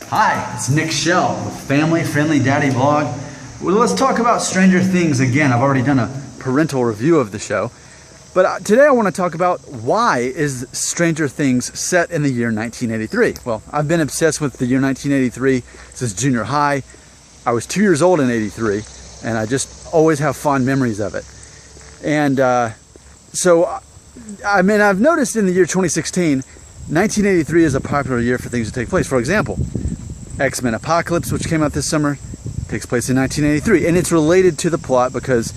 Hi, it's Nick Shell with Family Friendly Daddy Blog. Well, let's talk about Stranger Things again. I've already done a parental review of the show, but today I want to talk about why is Stranger Things set in the year 1983. Well, I've been obsessed with the year 1983 since junior high. I was 2 years old in '83, and I just always have fond memories of it. And so, I mean, I've noticed in the year 2016, 1983 is a popular year for things to take place. For example, X-Men Apocalypse, which came out this summer, takes place in 1983, and it's related to the plot because,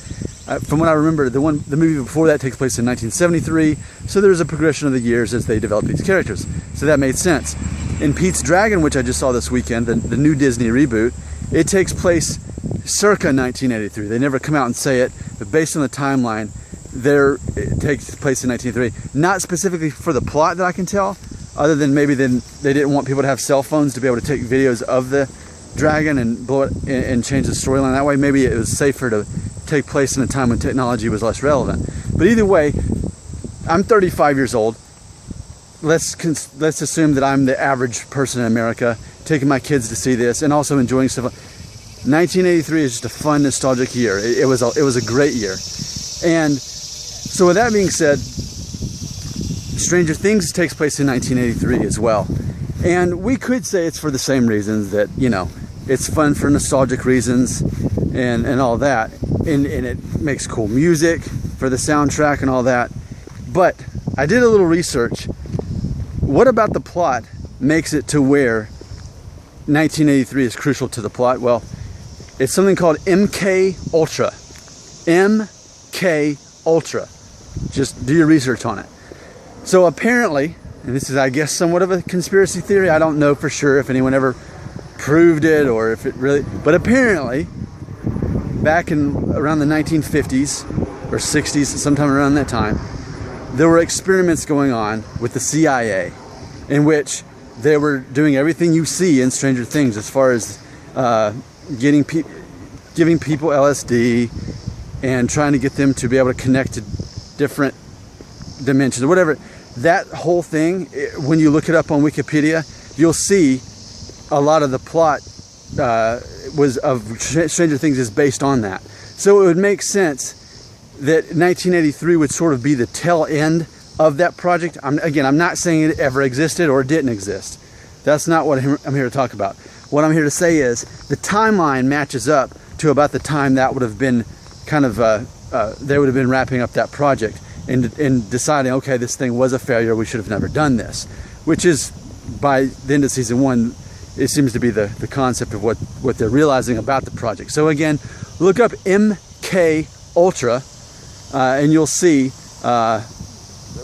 from what I remember, the movie before that takes place in 1973. So there's a progression of the years as they develop these characters. So that made sense. In Pete's Dragon, which I just saw this weekend, the new Disney reboot, it takes place circa 1983. They never come out and say it, but based on the timeline, it takes place in 1983. Not specifically for the plot that I can tell, other than maybe then they didn't want people to have cell phones to be able to take videos of the dragon and blow it and change the storyline that way. Maybe it was safer to take place in a time when technology was less relevant. But either way, I'm 35 years old. Let's assume that I'm the average person in America, taking my kids to see this and also enjoying stuff. 1983 is just a fun, nostalgic year. It was a great year. And so with that being said, Stranger Things takes place in 1983 as well. And we could say it's for the same reasons that, you know, it's fun for nostalgic reasons and all that. And it makes cool music for the soundtrack and all that. But I did a little research. What about the plot makes it to where 1983 is crucial to the plot? Well, it's something called MK Ultra. MK Ultra. Just do your research on it. So apparently, and this is, I guess, somewhat of a conspiracy theory. I don't know for sure if anyone ever proved it or if it really, but apparently, back in around the 1950s or 60s, sometime around that time, there were experiments going on with the CIA in which they were doing everything you see in Stranger Things as far as giving people LSD and trying to get them to be able to connect to different dimensions or whatever. That whole thing, when you look it up on Wikipedia, you'll see a lot of the plot of Stranger Things is based on that. So it would make sense that 1983 would sort of be the tail end of that project. I'm not saying it ever existed or didn't exist. That's not what I'm here to talk about. What I'm here to say is the timeline matches up to about the time that would have been kind of, they would have been wrapping up that project and deciding, okay, this thing was a failure, we should have never done this. Which is, by the end of season one, it seems to be the concept of what they're realizing about the project. So again, look up MK Ultra, and you'll see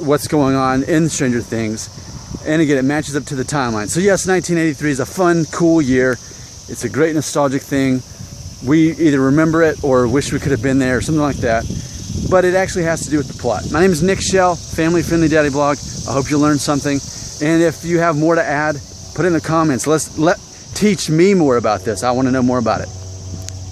what's going on in Stranger Things. And again, it matches up to the timeline. So yes, 1983 is a fun, cool year. It's a great nostalgic thing. We either remember it or wish we could have been there or something like that. But it actually has to do with the plot. My name is Nick Shell, Family Friendly Daddy Blog. I hope you learned something. And if you have more to add, put it in the comments. Teach me more about this. I want to know more about it.